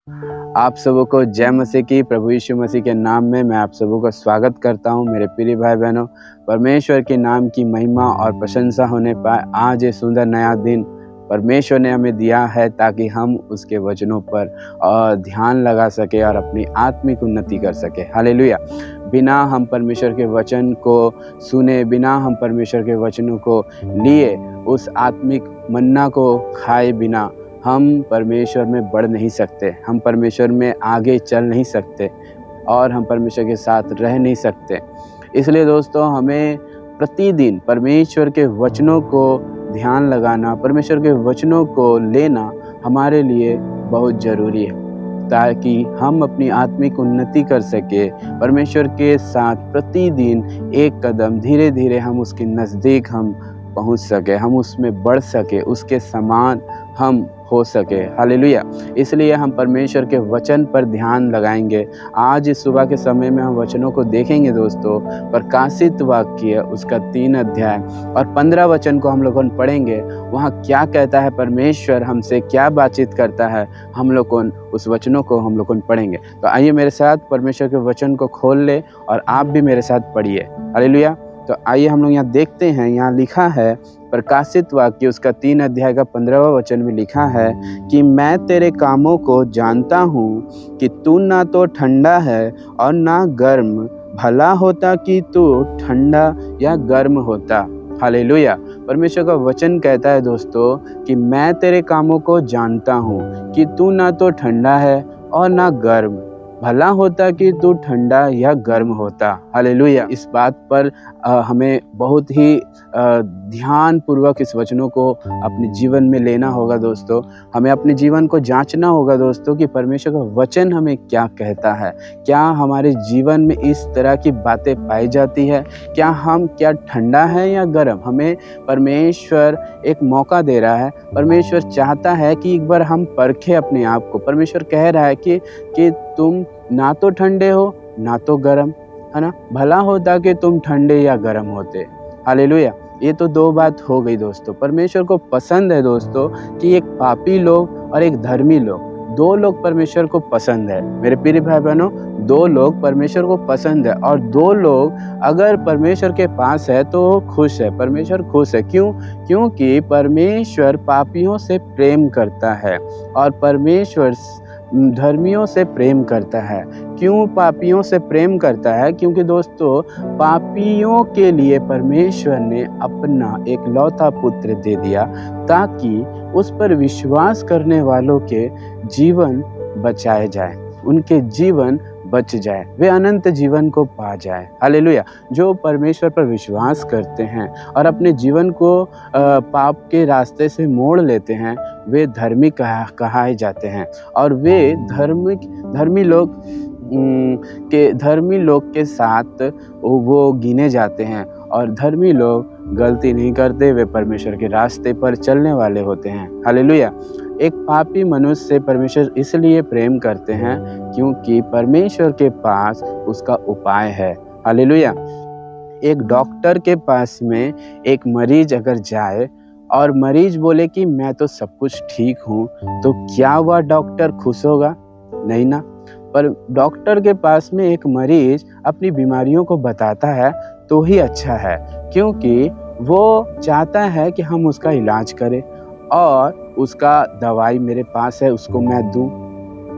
आप सबों को जय मसीह की। प्रभु यीशु मसीह के नाम में मैं आप सबों का स्वागत करता हूं। मेरे प्रिय भाई बहनों, परमेश्वर के नाम की महिमा और प्रशंसा होने पाए। आज ये सुंदर नया दिन परमेश्वर ने हमें दिया है ताकि हम उसके वचनों पर ध्यान लगा सके और अपनी आत्मिक उन्नति कर सके। हालेलुया। बिना हम परमेश्वर के वचन को सुने, बिना हम परमेश्वर के वचनों को लिए, उस आत्मिक मन्ना को खाए बिना हम परमेश्वर में बढ़ नहीं सकते, हम परमेश्वर में आगे चल नहीं सकते और हम परमेश्वर के साथ रह नहीं सकते। इसलिए दोस्तों, हमें प्रतिदिन परमेश्वर के वचनों को ध्यान लगाना, परमेश्वर के वचनों को लेना हमारे लिए बहुत ज़रूरी है, ताकि हम अपनी आत्मिक उन्नति कर सके। परमेश्वर के साथ प्रतिदिन एक कदम धीरे धीरे हम उसके नज़दीक हम पहुंच सके, हम उसमें बढ़ सके, उसके समान हम हो सके। हालेलुया। इसलिए हम परमेश्वर के वचन पर ध्यान लगाएंगे। आज इस सुबह के समय में हम वचनों को देखेंगे दोस्तों। प्रकाशित वाक्य उसका 3 अध्याय और 15 वचन को हम लोगों ने पढ़ेंगे। वहाँ क्या कहता है परमेश्वर, हमसे क्या बातचीत करता है, हम लोग उस वचनों को हम लोग पढ़ेंगे। तो आइए मेरे साथ परमेश्वर के वचन को खोल ले और आप भी मेरे साथ पढ़िए। हालेलुया। तो आइए हम लोग यहाँ देखते हैं, यहाँ लिखा है प्रकाशित वाक्य उसका 3 अध्याय का 15वां वचन में लिखा है कि मैं तेरे कामों को जानता हूँ कि तू ना तो ठंडा है और ना गर्म। भला होता कि तू ठंडा या गर्म होता। हालेलुया। परमेश्वर का वचन कहता है दोस्तों कि मैं तेरे कामों को जानता हूँ कि तू ना तो ठंडा है और ना गर्म। भला होता कि तू ठंडा या गर्म होता। हालेलुया। इस बात पर हमें बहुत ही ध्यान पूर्वक इस वचनों को अपने जीवन में लेना होगा दोस्तों। हमें अपने जीवन को जांचना होगा दोस्तों कि परमेश्वर का वचन हमें क्या कहता है। क्या हमारे जीवन में इस तरह की बातें पाई जाती है? क्या ठंडा है या गर्म? हमें परमेश्वर एक मौका दे रहा है। परमेश्वर चाहता है कि एक बार हम परखें अपने आप को। परमेश्वर कह रहा है कि तुम ना तो ठंडे हो ना तो गर्म, है ना। भला होता कि तुम ठंडे या गर्म होते। हालेलुया। ये तो 2 बात हो गई दोस्तों। परमेश्वर को पसंद है दोस्तों कि एक पापी लोग और एक धर्मी लोग, 2 लोग परमेश्वर को पसंद है। मेरे प्रिय भाई बहनों, 2 लोग परमेश्वर को पसंद है और 2 लोग अगर परमेश्वर के पास है तो खुश है। परमेश्वर खुश है। क्यों? क्योंकि परमेश्वर पापियों से प्रेम करता है और परमेश्वर धर्मियों से प्रेम करता है। क्यों पापियों से प्रेम करता है? क्योंकि दोस्तों, पापियों के लिए परमेश्वर ने अपना एक लौता पुत्र दे दिया ताकि उस पर विश्वास करने वालों के जीवन बचाए जाए, उनके जीवन बच जाए, वे अनंत जीवन को पा जाए। हालेलुया। जो परमेश्वर पर विश्वास करते हैं और अपने जीवन को पाप के रास्ते से मोड़ लेते हैं, वे धर्मी कहाए जाते हैं और वे धर्मी लोग के साथ वो गिने जाते हैं। और धर्मी लोग गलती नहीं करते, वे परमेश्वर के रास्ते पर चलने वाले होते हैं। हालेलुया। एक पापी मनुष्य से परमेश्वर इसलिए प्रेम करते हैं क्योंकि परमेश्वर के पास उसका उपाय है। हालेलुया। एक डॉक्टर के पास में एक मरीज अगर जाए और मरीज बोले कि मैं तो सब कुछ ठीक हूँ, तो क्या वह डॉक्टर खुश होगा? नहीं ना। पर डॉक्टर के पास में एक मरीज अपनी बीमारियों को बताता है तो ही अच्छा है, क्योंकि वो चाहता है कि हम उसका इलाज करें और उसका दवाई मेरे पास है, उसको मैं दूं।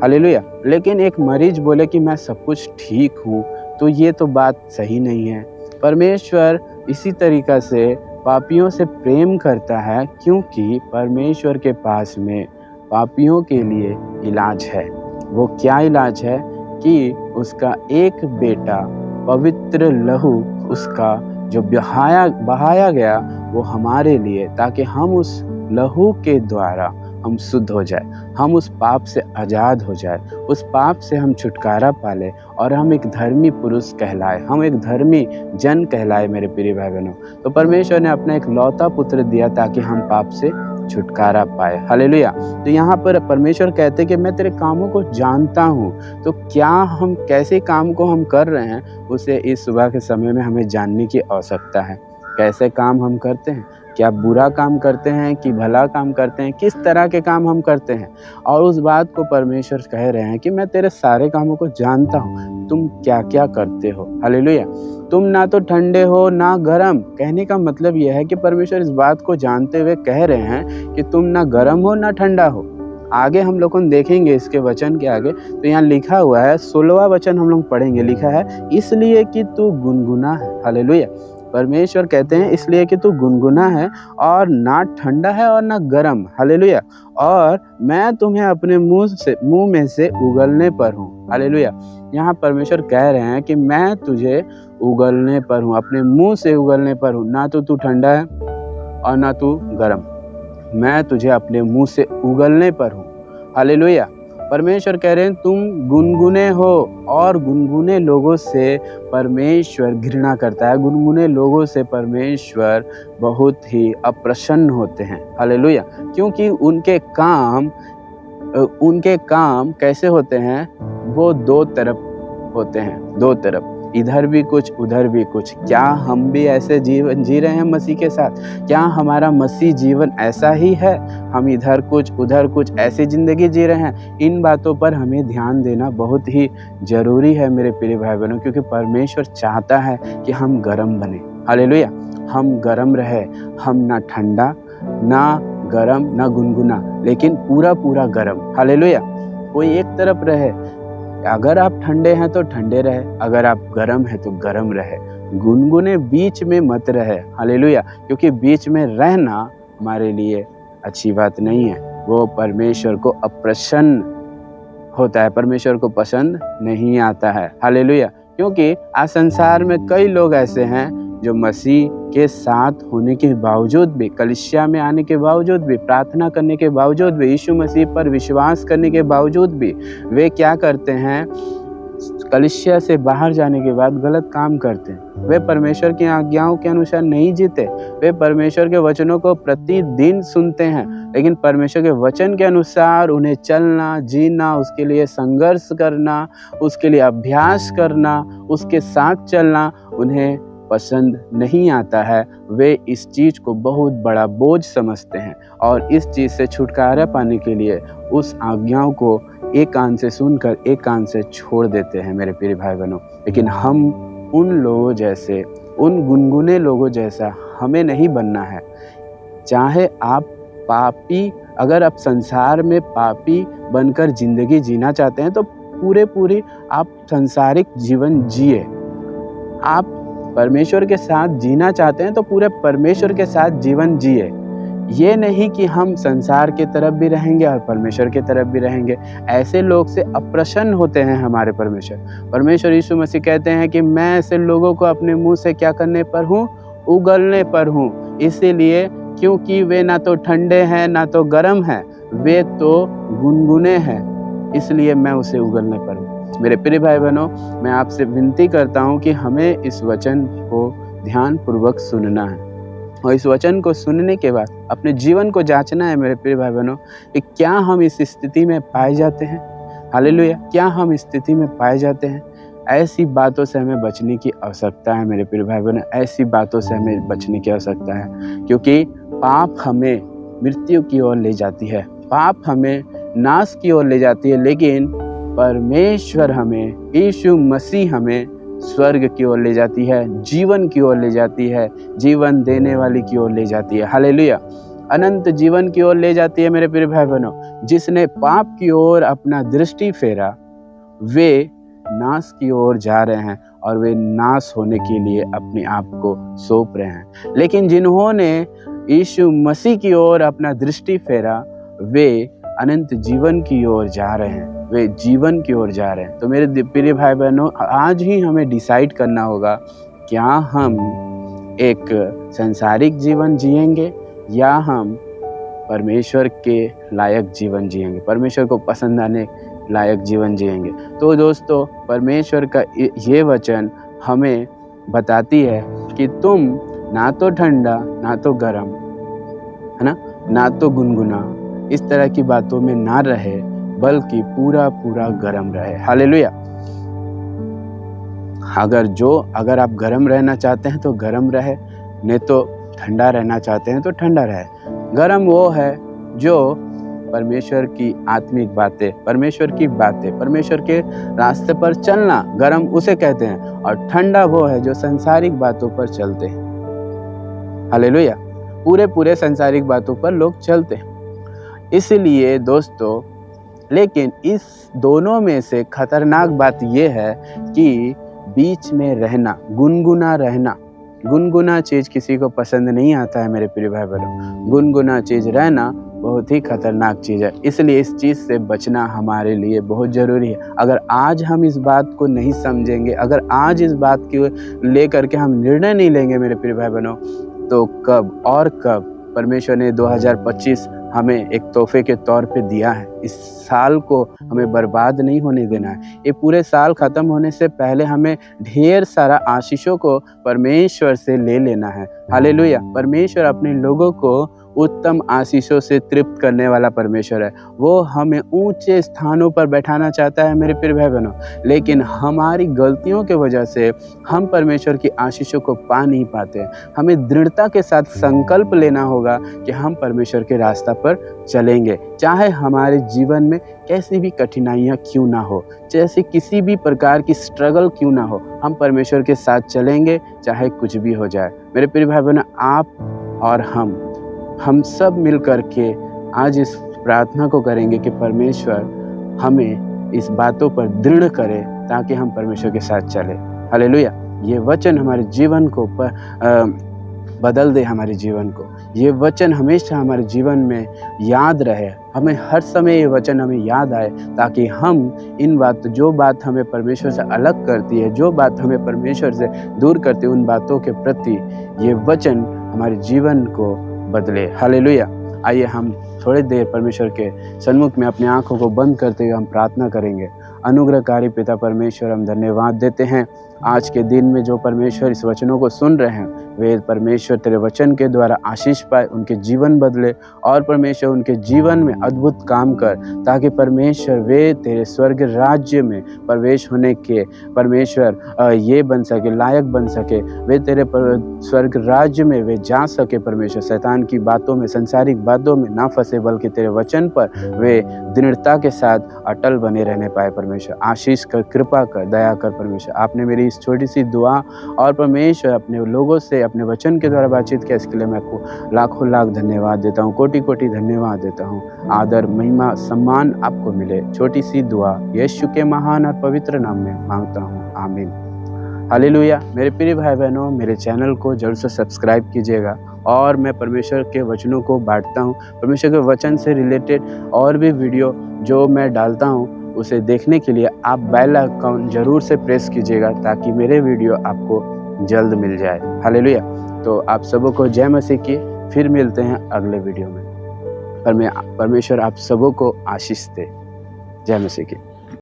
हालेलुया। लेकिन एक मरीज बोले कि मैं सब कुछ ठीक हूँ, तो ये तो बात सही नहीं है। परमेश्वर इसी तरीक़ा से पापियों से प्रेम करता है क्योंकि परमेश्वर के पास में पापियों के लिए इलाज है। वो क्या इलाज है? कि उसका एक बेटा पवित्र लहू उसका जो बहाया गया वो हमारे लिए, ताकि हम उस लहू के द्वारा हम शुद्ध हो जाए, हम उस पाप से आज़ाद हो जाए, उस पाप से हम छुटकारा पाले और हम एक धर्मी पुरुष कहलाए, हम एक धर्मी जन कहलाए। मेरे प्रिय भाई बहनों, तो परमेश्वर ने अपना एक लौता पुत्र दिया ताकि हम पाप से छुटकारा पाए। हालेलुया। तो यहाँ पर परमेश्वर कहते कि मैं तेरे कामों को जानता हूँ। तो क्या हम कैसे काम को हम कर रहे हैं, उसे इस सुबह के समय में हमें जानने की आवश्यकता है। कैसे काम हम करते हैं, क्या बुरा काम करते हैं कि भला काम करते हैं, किस तरह के काम हम करते हैं। और उस बात को परमेश्वर कह रहे हैं कि मैं तेरे सारे कामों को जानता हूँ, तुम क्या क्या करते हो। हालेलुया। तुम ना तो ठंडे हो ना गर्म। कहने का मतलब यह है कि परमेश्वर इस बात को जानते हुए कह रहे हैं कि तुम ना गर्म हो ना ठंडा हो। आगे हम लोग देखेंगे इसके वचन के आगे, तो यहाँ लिखा हुआ है 16वां वचन हम लोग पढ़ेंगे, लिखा है इसलिए कि तू गुनगुना है। हालेलुया। परमेश्वर कहते हैं इसलिए कि तू गुनगुना है और ना ठंडा है और ना गर्म। हालेलुया। और मैं तुम्हें अपने मुंह में से उगलने पर हूँ। हालेलुया। यहाँ परमेश्वर कह रहे हैं कि मैं तुझे उगलने पर हूँ, अपने मुंह से उगलने पर हूँ। ना तो तू ठंडा है और ना तू गर्म, मैं तुझे अपने मुंह से उगलने पर हूँ। हालेलुया। परमेश्वर कह रहे हैं तुम गुनगुने हो, और गुनगुने लोगों से परमेश्वर घृणा करता है। गुनगुने लोगों से परमेश्वर बहुत ही अप्रसन्न होते हैं। हालेलुया। क्योंकि उनके काम कैसे होते हैं, वो दो तरफ होते हैं, दो तरफ, इधर भी कुछ उधर भी कुछ। क्या हम भी ऐसे जीवन जी रहे हैं मसीह के साथ? क्या हमारा मसीह जीवन ऐसा ही है? हम इधर कुछ उधर कुछ ऐसी ज़िंदगी जी रहे हैं? इन बातों पर हमें ध्यान देना बहुत ही ज़रूरी है मेरे प्रिय भाई बहनों, क्योंकि परमेश्वर चाहता है कि हम गर्म बने। हालेलुया। हम गर्म रहे, हम ना ठंडा ना गर्म ना गुनगुना, लेकिन पूरा पूरा गर्म। हालेलुया। कोई एक तरफ रहे। अगर आप ठंडे हैं तो ठंडे रहे, अगर आप गर्म हैं तो गर्म रहे। गुनगुने बीच में मत रहे। हालेलुया। क्योंकि बीच में रहना हमारे लिए अच्छी बात नहीं है। वो परमेश्वर को अप्रसन्न होता है, परमेश्वर को पसंद नहीं आता है। हालेलुया। क्योंकि आज संसार में कई लोग ऐसे हैं जो मसीह के साथ होने के बावजूद भी, कलीसिया में आने के बावजूद भी, प्रार्थना करने के बावजूद भी, यीशु मसीह पर विश्वास करने के बावजूद भी, वे क्या करते हैं, कलीसिया से बाहर जाने के बाद गलत काम करते हैं। वे परमेश्वर की आज्ञाओं के अनुसार नहीं जीते। वे परमेश्वर के वचनों को प्रतिदिन सुनते हैं, लेकिन परमेश्वर के वचन के अनुसार उन्हें चलना, जीना, उसके लिए संघर्ष करना, उसके लिए अभ्यास करना, उसके साथ चलना उन्हें पसंद नहीं आता है। वे इस चीज़ को बहुत बड़ा बोझ समझते हैं और इस चीज़ से छुटकारा पाने के लिए उस आज्ञाओं को एक कान से सुनकर एक कान से छोड़ देते हैं मेरे प्रिय भाई बहनों। लेकिन हम उन लोगों जैसे, उन गुनगुने लोगों जैसा हमें नहीं बनना है। चाहे आप पापी, अगर आप संसार में पापी बनकर जिंदगी जीना चाहते हैं तो पूरी आप सांसारिक जीवन जिए। आप परमेश्वर के साथ जीना चाहते हैं तो पूरे परमेश्वर के साथ जीवन जिए। ये नहीं कि हम संसार की तरफ भी रहेंगे और परमेश्वर की तरफ भी रहेंगे। ऐसे लोग से अप्रसन्न होते हैं हमारे परमेश्वर यीशु मसीह कहते हैं कि मैं ऐसे लोगों को अपने मुंह से क्या करने पर हूँ, उगलने पर हूँ। इसीलिए क्योंकि वे ना तो ठंडे हैं ना तो गर्म हैं, वे तो गुनगुने हैं, इसलिए मैं उसे उगलने पर हूँ। मेरे प्रिय भाई बहनों, मैं आपसे विनती करता हूँ कि हमें इस वचन को ध्यानपूर्वक सुनना है और इस वचन को सुनने के बाद अपने जीवन को जांचना है मेरे प्रिय भाई बहनों कि क्या हम इस स्थिति में पाए जाते हैं। हालेलुया। क्या हम इस स्थिति में पाए जाते हैं? ऐसी बातों से हमें बचने की आवश्यकता है मेरे प्रिय भाई बहनों। ऐसी बातों से हमें बचने की आवश्यकता है, क्योंकि पाप हमें मृत्यु की ओर ले जाती है, पाप हमें नाश की ओर ले जाती है, लेकिन परमेश्वर हमें, यीशु मसीह हमें स्वर्ग की ओर ले जाती है, जीवन की ओर ले जाती है, जीवन देने वाली की ओर ले जाती है। हालेलुया। अनंत जीवन की ओर ले जाती है मेरे प्रिय भाई बहनों। जिसने पाप की ओर अपना दृष्टि फेरा, वे नाश की ओर जा रहे हैं और वे नाश होने के लिए अपने आप को सौंप रहे हैं। लेकिन जिन्होंने यीशु मसीह की ओर अपना दृष्टि फेरा, वे अनंत जीवन की ओर जा रहे हैं, वे जीवन की ओर जा रहे हैं। तो मेरे प्रिय भाई बहनों, आज ही हमें डिसाइड करना होगा, क्या हम एक संसारिक जीवन जिएंगे या हम परमेश्वर के लायक जीवन जिएंगे, परमेश्वर को पसंद आने लायक जीवन जिएंगे। तो दोस्तों, परमेश्वर का ये वचन हमें बताती है कि तुम ना तो ठंडा ना तो गर्म, है ना तो गुनगुना, इस तरह की बातों में ना रहे, बल्कि पूरा गर्म रहे। हालेलुया। अगर आप गर्म रहना चाहते हैं तो गर्म रहे, नहीं तो ठंडा रहना चाहते हैं तो ठंडा रहे। गर्म वो है जो परमेश्वर की आत्मिक बातें, परमेश्वर की बातें, परमेश्वर के रास्ते पर चलना गर्म उसे कहते हैं, और ठंडा वो है जो सांसारिक बातों पर चलते हैं। हालेलुया। पूरे सांसारिक बातों पर लोग चलते हैं। इसलिए दोस्तों, लेकिन इस दोनों में से खतरनाक बात यह है कि बीच में रहना, गुनगुना रहना। गुनगुना चीज़ किसी को पसंद नहीं आता है मेरे प्रिय भाई बहनों। गुनगुना चीज़ रहना बहुत ही खतरनाक चीज़ है। इसलिए इस चीज़ से बचना हमारे लिए बहुत ज़रूरी है। अगर आज हम इस बात को नहीं समझेंगे, अगर आज इस बात को लेकर के हम निर्णय नहीं लेंगे मेरे प्रिय भाई बहनों, तो कब और कब परमेश्वर ने 2025 हमें एक तोहफे के तौर पे दिया है। इस साल को हमें बर्बाद नहीं होने देना है। ये पूरे साल ख़त्म होने से पहले हमें ढेर सारा आशीषों को परमेश्वर से ले लेना है। हालेलुया। परमेश्वर अपने लोगों को उत्तम आशीषों से तृप्त करने वाला परमेश्वर है। वो हमें ऊंचे स्थानों पर बैठाना चाहता है मेरे प्रिय भाई बहनों, लेकिन हमारी गलतियों के वजह से हम परमेश्वर की आशीषों को पा नहीं पाते। हमें दृढ़ता के साथ संकल्प लेना होगा कि हम परमेश्वर के रास्ता पर चलेंगे, चाहे हमारे जीवन में कैसी भी कठिनाइयाँ क्यों ना हो, जैसे किसी भी प्रकार की स्ट्रगल क्यों ना हो, हम परमेश्वर के साथ चलेंगे चाहे कुछ भी हो जाए। मेरे प्रिय भाई बहनों, आप और हम सब मिल कर के आज इस प्रार्थना को करेंगे कि परमेश्वर हमें इस बातों पर दृढ़ करे ताकि हम परमेश्वर के साथ चले। हालेलुया। ये वचन हमारे जीवन को बदल दे, हमारे जीवन को ये वचन हमेशा हमारे जीवन में याद रहे। हमें हर समय ये वचन हमें याद आए ताकि हम जो बात हमें परमेश्वर से अलग करती है, जो बात हमें परमेश्वर से दूर करती है, उन बातों के प्रति ये वचन हमारे जीवन को बदले। हालेलुया। आइए हम थोड़ी देर परमेश्वर के सन्मुख में अपनी आंखों को बंद करते हुए हम प्रार्थना करेंगे। अनुग्रहकारी पिता परमेश्वर, हम धन्यवाद देते हैं आज के दिन में जो परमेश्वर इस वचनों को सुन रहे हैं, वे परमेश्वर तेरे वचन के द्वारा आशीष पाए, उनके जीवन बदले और परमेश्वर उनके जीवन में अद्भुत काम कर, ताकि परमेश्वर वे तेरे स्वर्ग राज्य में प्रवेश होने के परमेश्वर ये बन सके, लायक बन सके। वे तेरे स्वर्ग राज्य में वे जा सके परमेश्वर, शैतान की बातों में, संसारिक बातों में ना फंसे, बल्कि तेरे वचन पर वे दृढ़ता के साथ अटल बने रहने पाए। परमेश्वर आशीष कर, कृपा कर, दया कर परमेश्वर। आपने मेरी इस छोटी सी दुआ और परमेश्वर अपने लोगों से अपने वचन के द्वारा बातचीत किया, इसके लिए मैं आपको लाखों लाख धन्यवाद देता हूँ, कोटि कोटि धन्यवाद देता हूँ। आदर, महिमा, सम्मान आपको मिले। छोटी सी दुआ यीशु के महान और पवित्र नाम में मांगता हूँ, आमीन। हालेलुया। मेरे प्रिय भाई बहनों, मेरे चैनल को जरूर से सब्सक्राइब कीजिएगा और मैं परमेश्वर के वचनों को बांटता हूँ। परमेश्वर के वचन से रिलेटेड और भी वीडियो जो मैं डालता हूँ उसे देखने के लिए आप बेल आइकन जरूर से प्रेस कीजिएगा ताकि मेरे वीडियो आपको जल्द मिल जाए। हालेलुया। तो आप सबों को जय मसीह की। फिर मिलते हैं अगले वीडियो में। परमेश्वर आप सबों को आशीष दे। जय मसीह की।